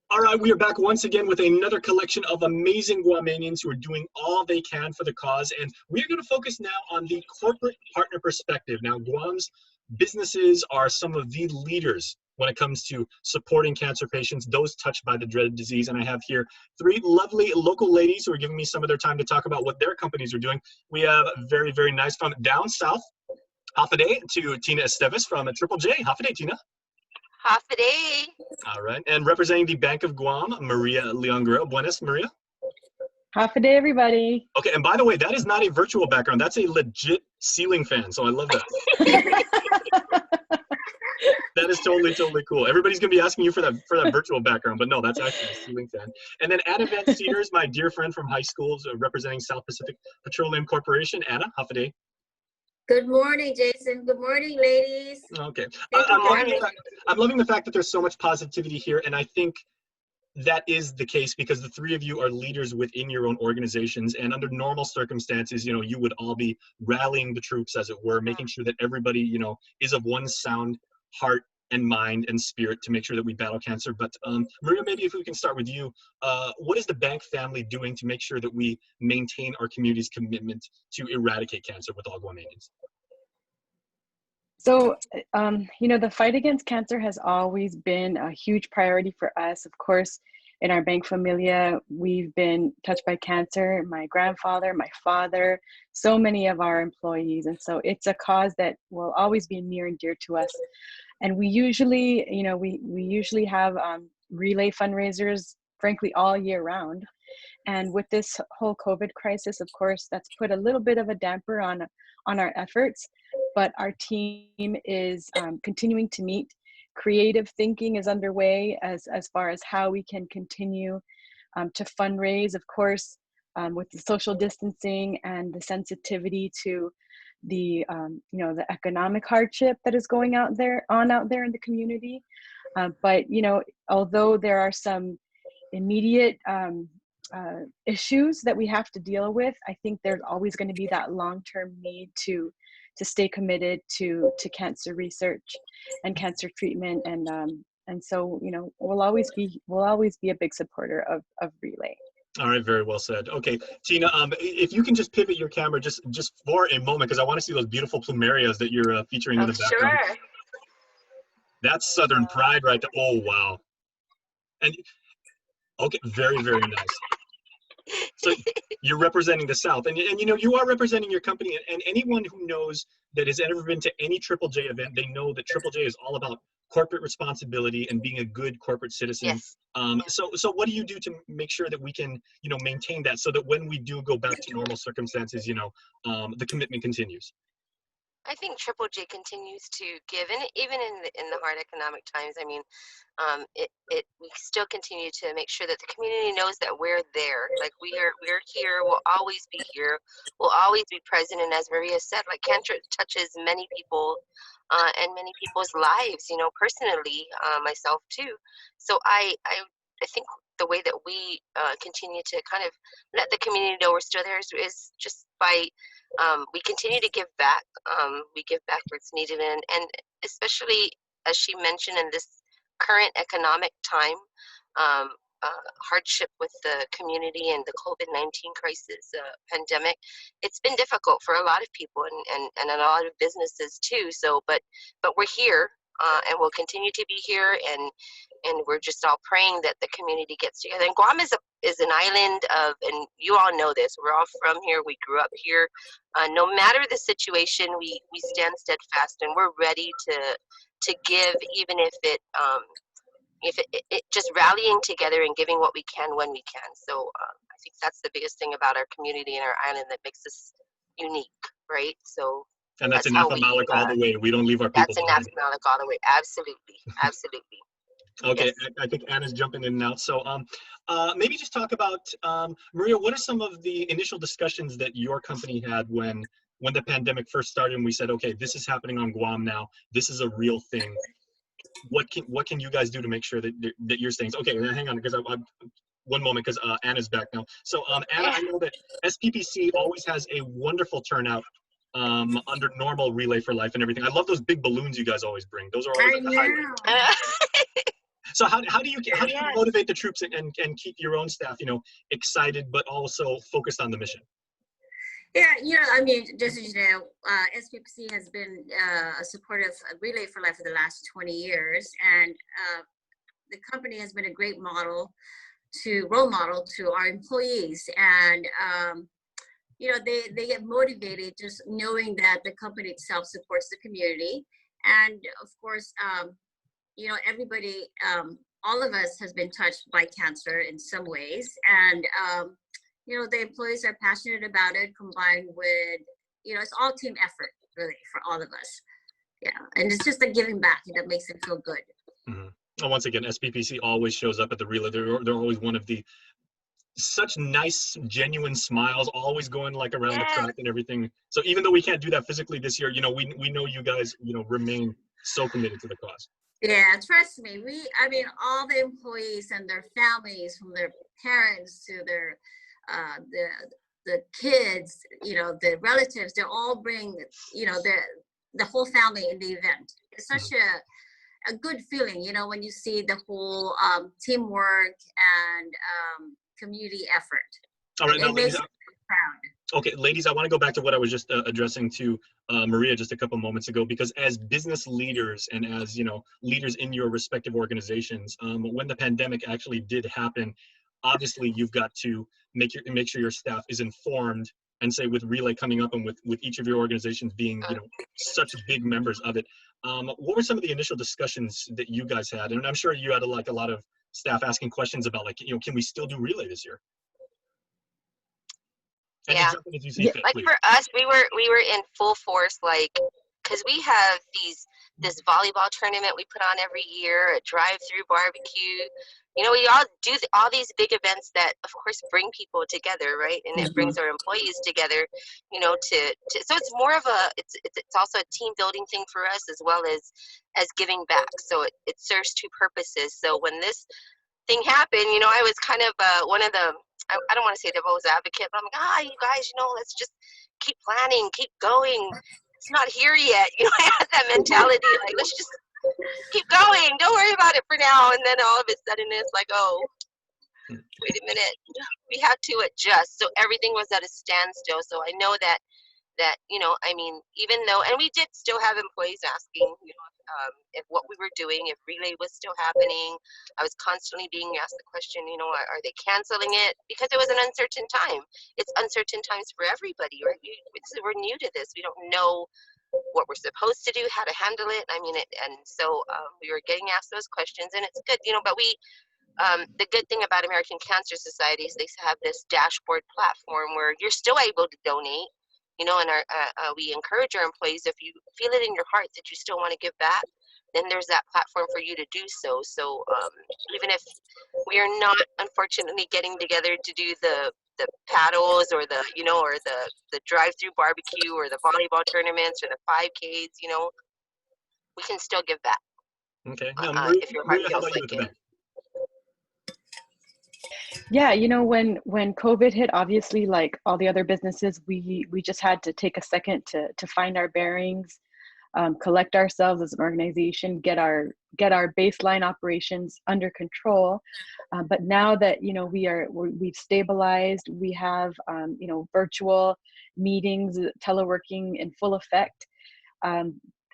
All right, we are back once again with another collection of amazing Guamanians who are doing all they can for the cause. And we're going to focus now on the corporate partner perspective. Now, Guam's businesses are some of the leaders when it comes to supporting cancer patients, those touched by the dreaded disease. And I have here three lovely local ladies who are giving me some of their time to talk about what their companies are doing. We have very, very nice from down south, Hafaday, to Tina Esteves from Triple J. Hafaday, Tina. Half a day. All right. And representing the Bank of Guam, Maria Leon Guerrero. Buenas, Maria. Half a day, everybody. Okay, and by the way, that is not a virtual background. That's a legit ceiling fan, so I love that. That is totally, totally cool. Everybody's going to be asking you for that virtual background, but no, that's actually a ceiling fan. And then Anna Van Cedars, my dear friend from high school, representing South Pacific Petroleum Corporation. Anna, half a day. Good morning, Jason. Good morning, ladies. Okay. I'm loving the fact that there's so much positivity here, and I think that is the case because the three of you are leaders within your own organizations, and under normal circumstances, you would all be rallying the troops, as it were, making sure that everybody, is of one sound heart and mind and spirit to make sure that we battle cancer. But Maria, maybe if we can start with you, what is the Bank family doing to make sure that we maintain our community's commitment to eradicate cancer with all Guamanians? So, the fight against cancer has always been a huge priority for us. Of course, in our Bank Familia, we've been touched by cancer, my grandfather, my father, so many of our employees. And so it's a cause that will always be near and dear to us. And we usually, we usually have relay fundraisers, frankly, all year round. And with this whole COVID crisis, of course, that's put a little bit of a damper on our efforts. But our team is continuing to meet. Creative thinking is underway as far as how we can continue to fundraise, of course, with the social distancing and the sensitivity to the the economic hardship that is going out there in the community. But although there are some immediate issues that we have to deal with, I think there's always going to be that long-term need to stay committed to cancer research and cancer treatment, and so we'll always be a big supporter of Relay. All right, very well said. Okay, Tina, if you can just pivot your camera just for a moment, because I want to see those beautiful plumerias that you're featuring in the background. Sure. That's Southern pride right there. Oh, wow. And okay, very, very nice. So you're representing the South, and you are representing your company, and anyone who knows that has ever been to any Triple J event, they know that Triple J is all about corporate responsibility and being a good corporate citizen. Yes. So what do you do to make sure that we can, maintain that so that when we do go back to normal circumstances, the commitment continues? I think Triple J continues to give, and even in the hard economic times, I mean, we still continue to make sure that the community knows that we're there. Like we're here. We'll always be here. We'll always be present. And as Maria said, like cancer touches many people, and many people's lives. Personally, myself too. So I think the way that we continue to kind of let the community know we're still there is just by we continue to give back. We give back where it's needed, and especially as she mentioned in this current economic time, hardship with the community and the COVID-19 crisis pandemic, it's been difficult for a lot of people and a lot of businesses too. So, but we're here, and we'll continue to be here, and we're just all praying that the community gets together. And Guam is an island of, and you all know this, we're all from here, we grew up here. No matter the situation, we stand steadfast, and we're ready to give, even if it just rallying together and giving what we can when we can. So I think that's the biggest thing about our community and our island that makes us unique, right? So. And that's an Malik all the way. We don't leave our people behind. That's an Malik all the way. Absolutely. Absolutely. Okay, yes. I think Anna's jumping in now. So maybe just talk about, Maria, what are some of the initial discussions that your company had when the pandemic first started and we said, okay, this is happening on Guam now. This is a real thing. What can you guys do to make sure that you're staying? Okay, hang on, because one moment, because Anna's back now. So Anna, I know that SPPC always has a wonderful turnout under normal Relay for Life and everything. I love those big balloons you guys always bring. Those are always at the highlight. So how do you Yes. motivate the troops and keep your own staff, excited but also focused on the mission? Yeah, I mean, just as you know, SPPC has been a supportive Relay for Life for the last 20 years, and the company has been a great role model to our employees, and they get motivated just knowing that the company itself supports the community, and of course, everybody, all of us has been touched by cancer in some ways, and the employees are passionate about it, combined with, it's all team effort, really, for all of us. Yeah, and it's just the giving back that makes it feel good. Mm-hmm. And once again, SPPC always shows up at the relay. They're always one of the such nice, genuine smiles, always going like around the track and everything. So even though we can't do that physically this year, we know you guys, remain so committed to the cause. Yeah, trust me. All the employees and their families, from their parents to their the kids, the relatives, they all bring, the whole family in the event. It's such a good feeling, when you see the whole teamwork and community effort. All right, now, makes ladies, me proud. okay, ladies, I want to go back to what I was just addressing to Maria just a couple moments ago, because as business leaders and as leaders in your respective organizations, when the pandemic actually did happen, obviously you've got to make sure your staff is informed, and say with Relay coming up and with each of your organizations being such big members of it, what were some of the initial discussions that you guys had? And I'm sure you had a lot of staff asking questions about can we still do Relay this year? And Yeah. as you see fit, Like please. for us, we were in full force, because we have this volleyball tournament we put on every year, a drive-through barbecue. We all do all these big events that, of course, bring people together, right? And it brings our employees together, so it's more of it's also a team building thing for us, as well as giving back. So it serves two purposes. So when this thing happened, I was kind of one of the, I don't want to say devil's advocate, but I'm like, you guys, let's just keep planning, keep going. It's not here yet. I had that mentality, like, let's just keep going. Don't worry about it for now. And then all of a sudden it's like, oh, wait a minute. We had to adjust. So everything was at a standstill. So I know that, even though, and we did still have employees asking, if what we were doing, if Relay was still happening. I was constantly being asked the question, are they canceling it? Because it was an uncertain time. It's uncertain times for everybody, right? We're new to this. We don't know what we're supposed to do, how to handle it. So we were getting asked those questions, and it's good, but we, the good thing about American Cancer Society is they have this dashboard platform where you're still able to donate, and we encourage our employees, if you feel it in your heart that you still want to give back, then there's that platform for you to do so. So even if we are not, unfortunately, getting together to do the paddles or the drive-through barbecue or the volleyball tournaments or the 5Ks, we can still give back. Okay. If your heart Maria, how feels about you like with the it. bank? Yeah, when COVID hit, obviously, like all the other businesses, we just had to take a second to find our bearings, collect ourselves as an organization, get our baseline operations under control. But now that we've stabilized, we have virtual meetings, teleworking in full effect.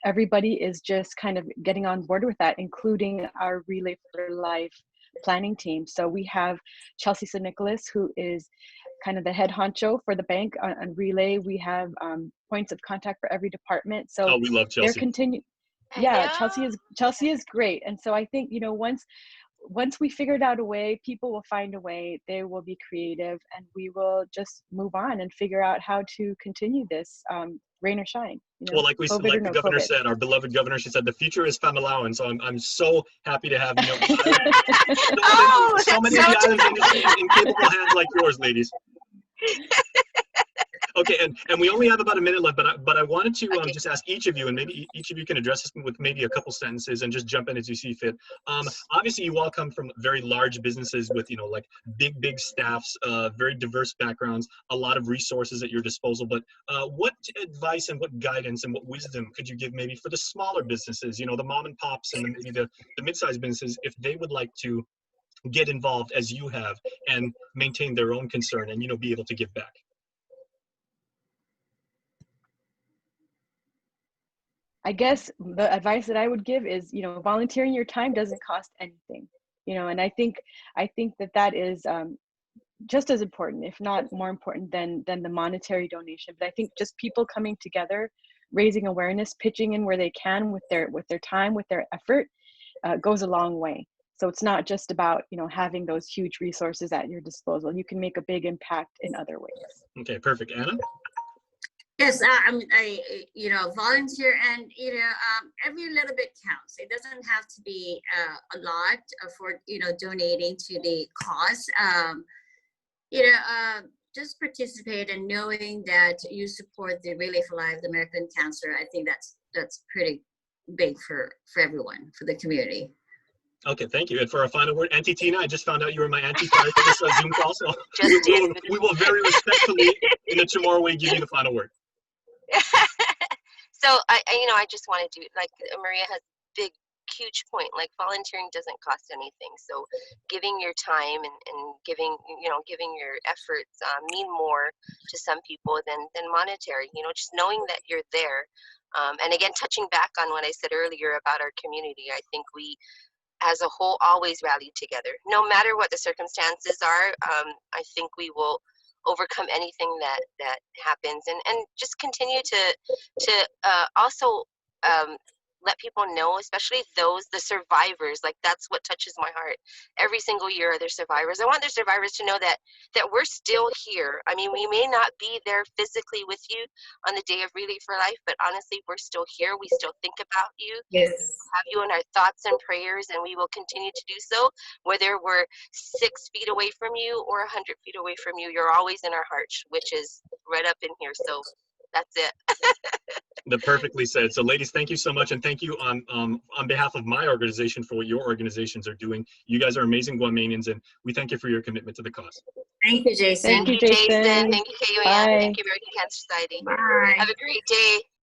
Everybody is just kind of getting on board with that, including our Relay for Life planning team. So we have Chelsea St. Nicholas, who is kind of the head honcho for the bank on Relay. We have points of contact for every department. So we love they're Chelsea. Yeah, Chelsea is great. And so I think, once we figured out a way, people will find a way. They will be creative, and we will just move on and figure out how to continue this, rain or shine. Well, like the governor COVID. said, our beloved governor, she said, the future is Familao. So I'm so happy to have so many of the island industry in capable hands like yours, ladies. Okay, and we only have about a minute left, but I wanted to Okay. just ask each of you, and maybe each of you can address this with maybe a couple sentences and just jump in as you see fit. Obviously, you all come from very large businesses with, you know, like big staffs, very diverse backgrounds, a lot of resources at your disposal. But what advice and what guidance and what wisdom could you give maybe for the smaller businesses, you know, the mom and pops and maybe the mid-sized businesses, if they would like to get involved as you have and maintain their own concern and, you know, be able to give back? I guess the advice that I would give is, you know, volunteering your time doesn't cost anything, you know, and I think that that is just as important, if not more important than the monetary donation. But I think just people coming together, raising awareness, pitching in where they can with their time, with their effort, goes a long way. So it's not just about, you know, having those huge resources at your disposal. You can make a big impact in other ways. Okay, perfect. Anna? Yes, I mean, you know, volunteer, and you know, every little bit counts. It doesn't have to be a lot for, you know, donating to the cause. You know, just participate, and knowing that you support the Relay for Life, the American Cancer. I think that's pretty big for everyone, for the community. Okay, thank you. And for our final word, Auntie Tina, I just found out you were my auntie prior to this Zoom call, so we will very respectfully, in the tomorrow way, give you the final word. So you know, I just want to do, like Maria has big, huge point. Like volunteering doesn't cost anything. So giving your time and giving, you know, giving your efforts mean more to some people than monetary. You know, just knowing that you're there. And again, touching back on what I said earlier about our community, I think we, as a whole, always rally together. No matter what the circumstances are, I think we will overcome anything that happens, and just continue to also let people know, especially the survivors. Like, that's what touches my heart. Every single year there's survivors. I want the survivors to know that we're still here. I mean, we may not be there physically with you on the day of Relay for Life, but honestly, we're still here. We still think about you. Yes. Have you in our thoughts and prayers, and we will continue to do so, whether we're 6 feet away from you or 100 feet away from you. You're always in our hearts, which is right up in here. So that's it. That perfectly said. So ladies, thank you so much, and thank you on behalf of my organization for what your organizations are doing. You guys are amazing Guamanians, and we thank you for your commitment to the cause. Thank you, Jason. Thank you, Jason. Thank you, KUAM. Bye. Thank you, American Cancer Society. Bye. Have a great day.